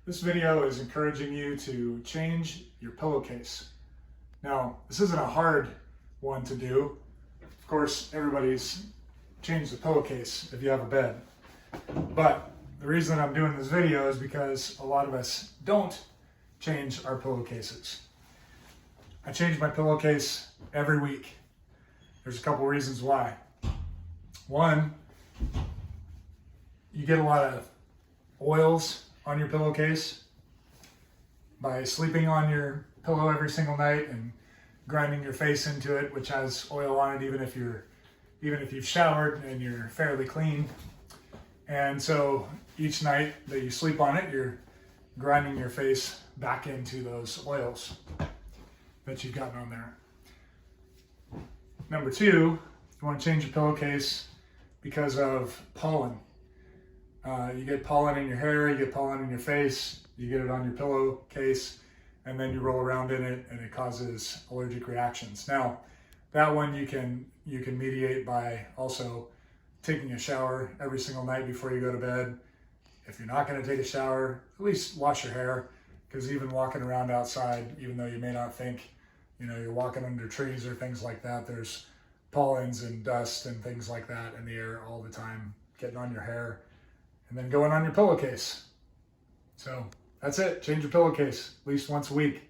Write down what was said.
This video is encouraging you to change your pillowcase. Now, this isn't a hard one to do. Of course, everybody's changed the pillowcase if you have a bed. But the reason I'm doing this video is because a lot of us don't change our pillowcases. I change my pillowcase every week. There's a couple reasons why. One, you get a lot of oils on your pillowcase by sleeping on your pillow every single night and grinding your face into it, which has oil on it, even if you've showered and you're fairly clean. And so each night that you sleep on it, you're grinding your face back into those oils that you've gotten on there. Number two, you want to change your pillowcase because of pollen. You get pollen in your hair, you get pollen in your face, you get it on your pillowcase, and then you roll around in it and it causes allergic reactions. Now, that one you can mediate by also taking a shower every single night before you go to bed. If you're not going to take a shower, at least wash your hair, because even walking around outside, even though you may not think, you're walking under trees or things like that, there's pollens and dust and things like that in the air all the time, getting on your hair and then going on your pillowcase. So that's it. Change your pillowcase at least once a week.